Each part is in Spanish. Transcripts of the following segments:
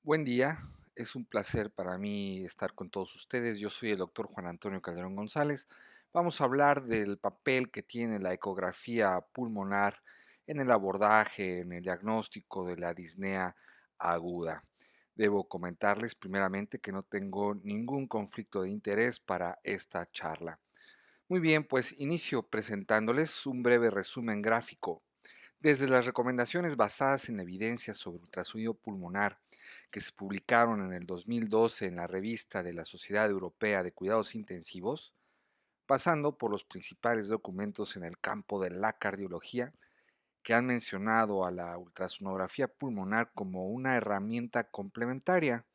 Buen día, es un placer para mí estar con todos ustedes. Yo soy el doctor Juan Antonio Calderón González. Vamos a hablar del papel que tiene la ecografía pulmonar en el abordaje, en el diagnóstico de la disnea aguda. Debo comentarles primeramente que no tengo ningún conflicto de interés para esta charla. Muy bien, pues inicio presentándoles un breve resumen gráfico. Desde las recomendaciones basadas en evidencias sobre ultrasonido pulmonar que se publicaron en el 2012 en la revista de la Sociedad Europea de Cuidados Intensivos, pasando por los principales documentos en el campo de la cardiología que han mencionado a la ultrasonografía pulmonar como una herramienta complementaria,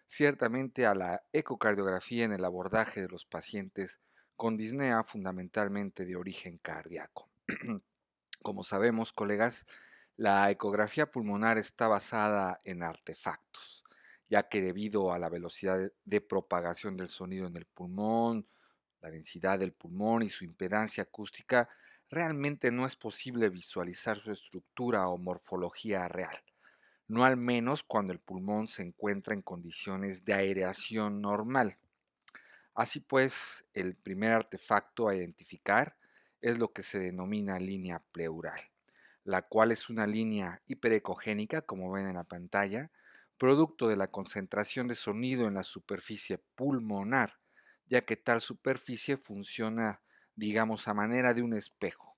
ciertamente a la ecocardiografía en el abordaje de los pacientes con disnea fundamentalmente de origen cardíaco. Como sabemos, colegas, la ecografía pulmonar está basada en artefactos, ya que debido a la velocidad de propagación del sonido en el pulmón, la densidad del pulmón y su impedancia acústica, realmente no es posible visualizar su estructura o morfología real, no al menos cuando el pulmón se encuentra en condiciones de aireación normal. Así pues, el primer artefacto a identificar es lo que se denomina línea pleural, la cual es una línea hiperecogénica, como ven en la pantalla, producto de la concentración de sonido en la superficie pulmonar, ya que tal superficie funciona, digamos, a manera de un espejo.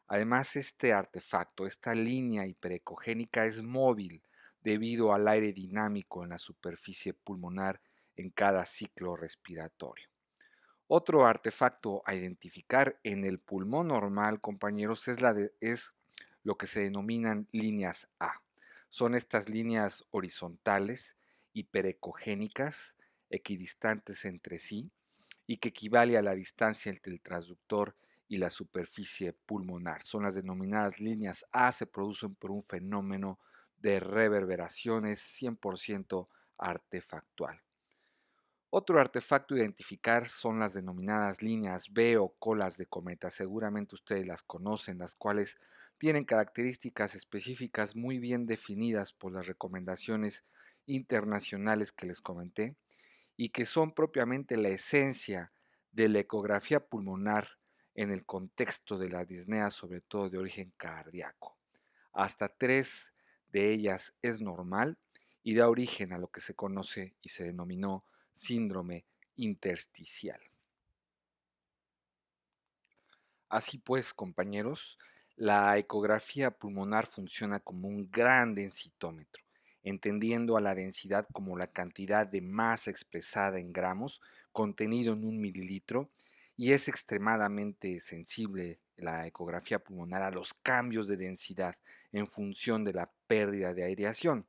Además, este artefacto, esta línea hiperecogénica es móvil debido al aire dinámico en la superficie pulmonar en cada ciclo respiratorio. Otro artefacto a identificar en el pulmón normal, compañeros, es lo que se denominan líneas A. Son estas líneas horizontales, hiperecogénicas, equidistantes entre sí, y que equivale a la distancia entre el transductor y la superficie pulmonar. Son las denominadas líneas A, se producen por un fenómeno de reverberaciones 100% artefactual. Otro artefacto a identificar son las denominadas líneas B o colas de cometa. Seguramente ustedes las conocen, las cuales tienen características específicas muy bien definidas por las recomendaciones internacionales que les comenté y que son propiamente la esencia de la ecografía pulmonar en el contexto de la disnea, sobre todo de origen cardíaco. Hasta tres de ellas es normal y da origen a lo que se conoce y se denominó síndrome intersticial. Así pues, compañeros, la ecografía pulmonar funciona como un gran densitómetro, entendiendo a la densidad como la cantidad de masa expresada en gramos contenido en un mililitro, y es extremadamente sensible la ecografía pulmonar a los cambios de densidad en función de la pérdida de aireación.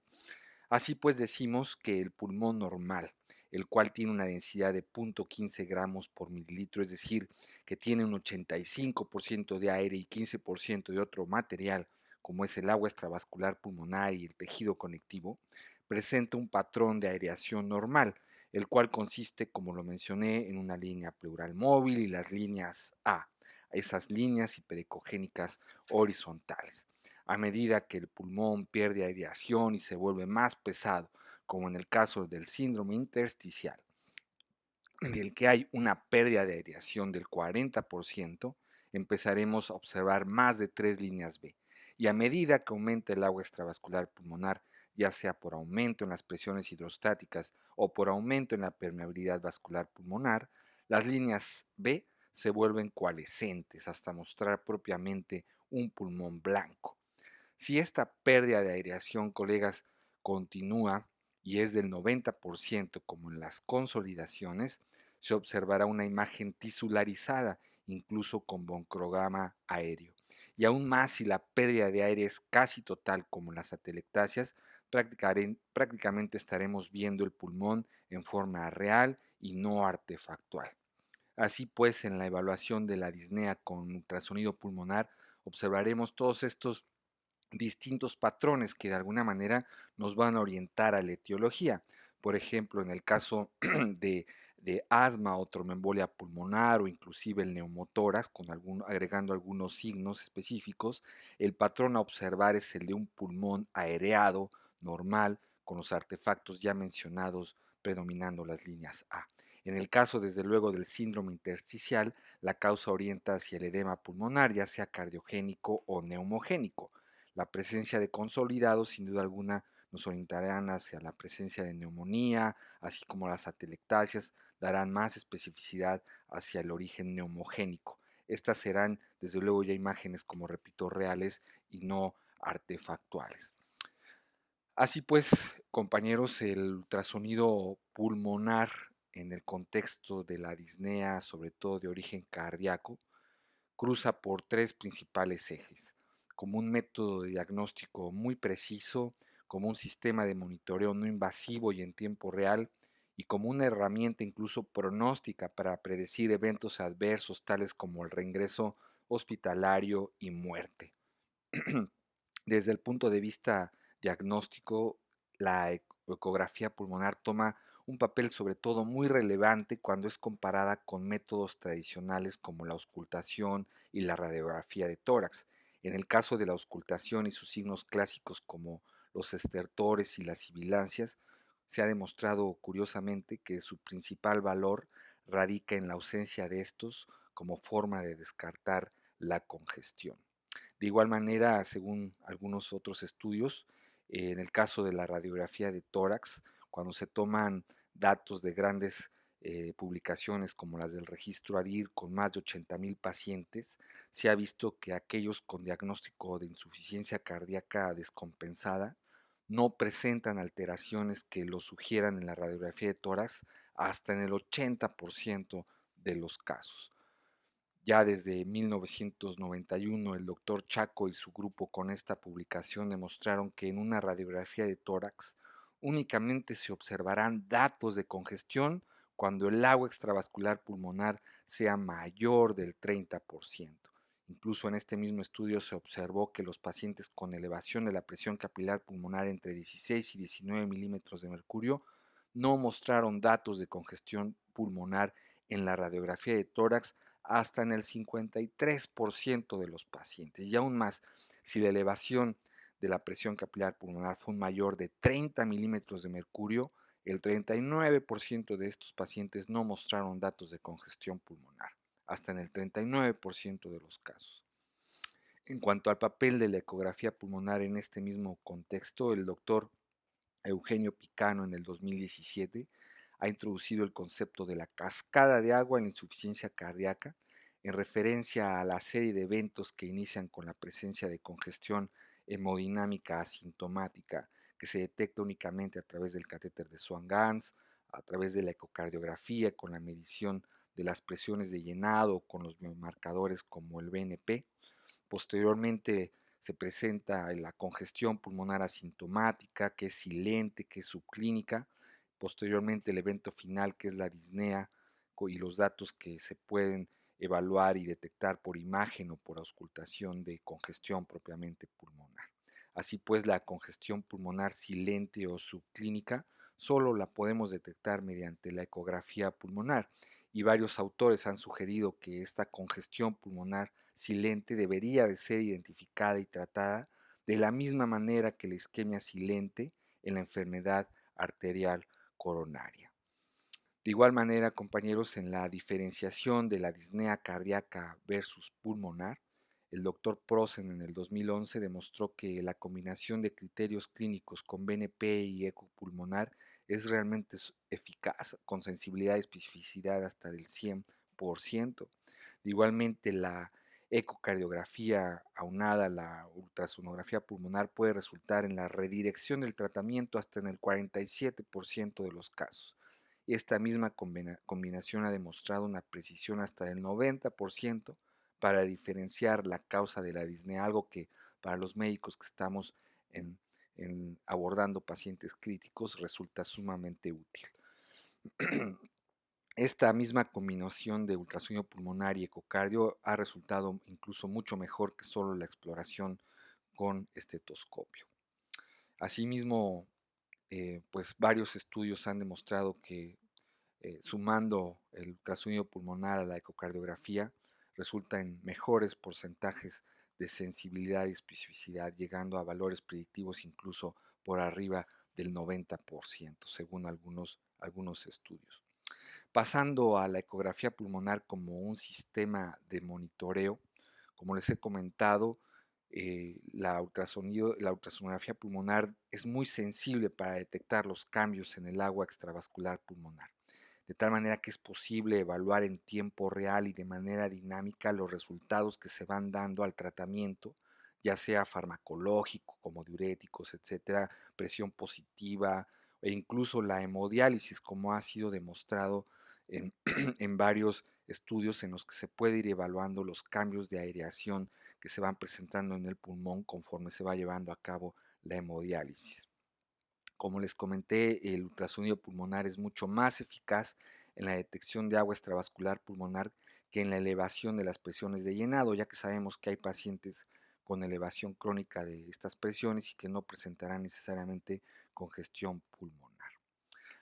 Así pues decimos que el pulmón normal, el cual tiene una densidad de 0.15 gramos por mililitro, es decir, que tiene un 85% de aire y 15% de otro material, como es el agua extravascular pulmonar y el tejido conectivo, presenta un patrón de aireación normal, el cual consiste, como lo mencioné, en una línea pleural móvil y las líneas A, esas líneas hiperecogénicas horizontales. A medida que el pulmón pierde aireación y se vuelve más pesado, como en el caso del síndrome intersticial, del que hay una pérdida de aireación del 40%, empezaremos a observar más de tres líneas B. Y a medida que aumenta el agua extravascular pulmonar, ya sea por aumento en las presiones hidrostáticas o por aumento en la permeabilidad vascular pulmonar, las líneas B se vuelven coalescentes hasta mostrar propiamente un pulmón blanco. Si esta pérdida de aireación, colegas, continúa y es del 90% como en las consolidaciones, se observará una imagen tisularizada, incluso con broncograma aéreo. Y aún más si la pérdida de aire es casi total como en las atelectasias, prácticamente estaremos viendo el pulmón en forma real y no artefactual. Así pues, en la evaluación de la disnea con ultrasonido pulmonar, observaremos todos estos distintos patrones que de alguna manera nos van a orientar a la etiología. Por ejemplo, en el caso de, asma o tromboembolia pulmonar o inclusive el neumotórax, agregando algunos signos específicos, el patrón a observar es el de un pulmón aereado, normal, con los artefactos ya mencionados predominando las líneas A. En el caso, desde luego, del síndrome intersticial, la causa orienta hacia el edema pulmonar, ya sea cardiogénico o neumogénico. La presencia de consolidados, sin duda alguna, nos orientarán hacia la presencia de neumonía, así como las atelectasias darán más especificidad hacia el origen neumogénico. Estas serán, desde luego, ya imágenes, como repito, reales y no artefactuales. Así pues, compañeros, el ultrasonido pulmonar en el contexto de la disnea, sobre todo de origen cardíaco, cruza por tres principales ejes: como un método de diagnóstico muy preciso, como un sistema de monitoreo no invasivo y en tiempo real, y como una herramienta incluso pronóstica para predecir eventos adversos tales como el reingreso hospitalario y muerte. Desde el punto de vista diagnóstico, la ecografía pulmonar toma un papel sobre todo muy relevante cuando es comparada con métodos tradicionales como la auscultación y la radiografía de tórax. En el caso de la auscultación y sus signos clásicos como los estertores y las sibilancias, se ha demostrado curiosamente que su principal valor radica en la ausencia de estos como forma de descartar la congestión. De igual manera, según algunos otros estudios, en el caso de la radiografía de tórax, cuando se toman datos de grandes publicaciones como las del registro ADIR con más de 80,000 pacientes, se ha visto que aquellos con diagnóstico de insuficiencia cardíaca descompensada no presentan alteraciones que lo sugieran en la radiografía de tórax hasta en el 80% de los casos. Ya desde 1991, el doctor Chaco y su grupo, con esta publicación, demostraron que en una radiografía de tórax únicamente se observarán datos de congestión cuando el agua extravascular pulmonar sea mayor del 30%. Incluso en este mismo estudio se observó que los pacientes con elevación de la presión capilar pulmonar entre 16 y 19 milímetros de mercurio no mostraron datos de congestión pulmonar en la radiografía de tórax hasta en el 53% de los pacientes. Y aún más, si la elevación de la presión capilar pulmonar fue un mayor de 30 milímetros de mercurio, el 39% de estos pacientes no mostraron datos de congestión pulmonar, hasta en el 39% de los casos. En cuanto al papel de la ecografía pulmonar en este mismo contexto, el doctor Eugenio Picano en el 2017 ha introducido el concepto de la cascada de agua en la insuficiencia cardíaca en referencia a la serie de eventos que inician con la presencia de congestión hemodinámica asintomática que se detecta únicamente a través del catéter de Swan-Ganz, a través de la ecocardiografía con la medición de las presiones de llenado con los biomarcadores como el BNP. Posteriormente se presenta la congestión pulmonar asintomática, que es silente, que es subclínica. Posteriormente el evento final, que es la disnea, y los datos que se pueden evaluar y detectar por imagen o por auscultación de congestión propiamente pulmonar. Así pues, la congestión pulmonar silente o subclínica solo la podemos detectar mediante la ecografía pulmonar, y varios autores han sugerido que esta congestión pulmonar silente debería de ser identificada y tratada de la misma manera que la isquemia silente en la enfermedad arterial coronaria. De igual manera, compañeros, en la diferenciación de la disnea cardíaca versus pulmonar, el doctor Prosen en el 2011 demostró que la combinación de criterios clínicos con BNP y eco pulmonar es realmente eficaz, con sensibilidad y especificidad hasta del 100%. Igualmente, la ecocardiografía aunada a la ultrasonografía pulmonar puede resultar en la redirección del tratamiento hasta en el 47% de los casos. Esta misma combinación ha demostrado una precisión hasta del 90% para diferenciar la causa de la disnea, algo que para los médicos que estamos abordando pacientes críticos resulta sumamente útil. Esta misma combinación de ultrasonido pulmonar y ecocardio ha resultado incluso mucho mejor que solo la exploración con estetoscopio. Asimismo, pues varios estudios han demostrado que sumando el ultrasonido pulmonar a la ecocardiografía resulta en mejores porcentajes de sensibilidad y especificidad, llegando a valores predictivos incluso por arriba del 90%, según algunos estudios. Pasando a la ecografía pulmonar como un sistema de monitoreo, como les he comentado, la ultrasonografía pulmonar es muy sensible para detectar los cambios en el agua extravascular pulmonar, de tal manera que es posible evaluar en tiempo real y de manera dinámica los resultados que se van dando al tratamiento, ya sea farmacológico, como diuréticos, etcétera, presión positiva e incluso la hemodiálisis, como ha sido demostrado en, en varios estudios en los que se puede ir evaluando los cambios de aireación que se van presentando en el pulmón conforme se va llevando a cabo la hemodiálisis. Como les comenté, el ultrasonido pulmonar es mucho más eficaz en la detección de agua extravascular pulmonar que en la elevación de las presiones de llenado, ya que sabemos que hay pacientes con elevación crónica de estas presiones y que no presentarán necesariamente congestión pulmonar.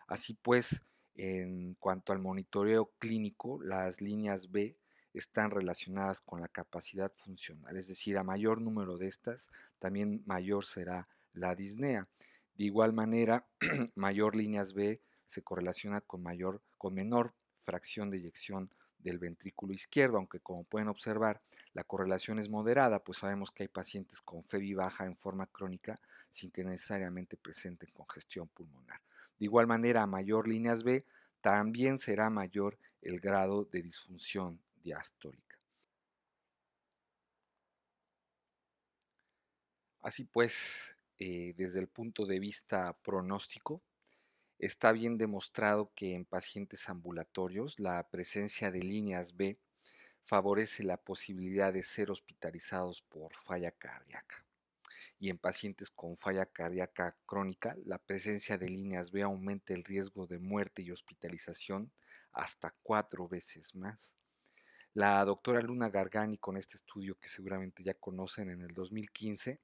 Así pues, en cuanto al monitoreo clínico, las líneas B están relacionadas con la capacidad funcional, es decir, a mayor número de estas, también mayor será la disnea. De igual manera, mayor líneas B se correlaciona con menor fracción de eyección del ventrículo izquierdo, aunque como pueden observar, la correlación es moderada, pues sabemos que hay pacientes con FEBI baja en forma crónica sin que necesariamente presenten congestión pulmonar. De igual manera, a mayor líneas B, también será mayor el grado de disfunción diastólica. Así pues, desde el punto de vista pronóstico, está bien demostrado que en pacientes ambulatorios la presencia de líneas B favorece la posibilidad de ser hospitalizados por falla cardíaca. Y en pacientes con falla cardíaca crónica, la presencia de líneas B aumenta el riesgo de muerte y hospitalización hasta 4 veces más. La doctora Luna Gargani, con este estudio que seguramente ya conocen en el 2015,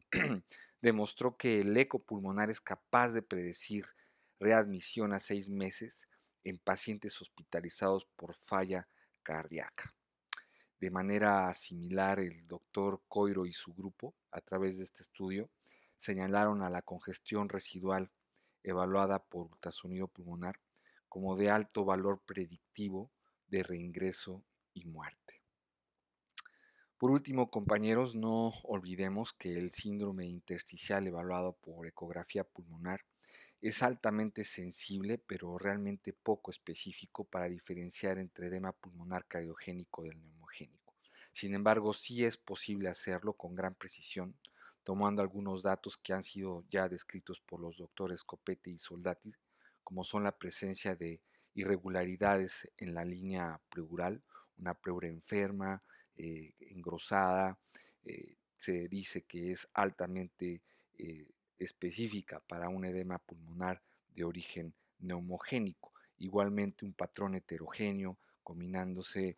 demostró que el eco pulmonar es capaz de predecir readmisión a 6 meses en pacientes hospitalizados por falla cardíaca. De manera similar, el doctor Coiro y su grupo, a través de este estudio, señalaron a la congestión residual evaluada por ultrasonido pulmonar como de alto valor predictivo de reingreso y muerte. Por último, compañeros, no olvidemos que el síndrome intersticial evaluado por ecografía pulmonar es altamente sensible, pero realmente poco específico para diferenciar entre edema pulmonar cardiogénico del neumogénico. Sin embargo, sí es posible hacerlo con gran precisión, tomando algunos datos que han sido ya descritos por los doctores Copete y Soldati, como son la presencia de irregularidades en la línea pleural, una pleura enferma, engrosada, se dice que es altamente eh, específica para un edema pulmonar de origen neumogénico. Igualmente un patrón heterogéneo combinándose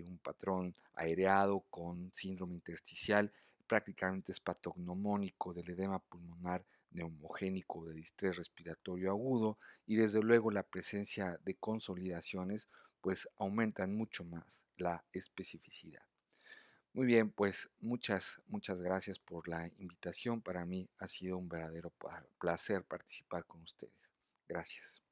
un patrón aireado con síndrome intersticial, prácticamente es patognomónico del edema pulmonar neumogénico de distrés respiratorio agudo y desde luego la presencia de consolidaciones pues aumentan mucho más la especificidad. Muy bien, pues muchas gracias por la invitación. Para mí ha sido un verdadero placer participar con ustedes. Gracias.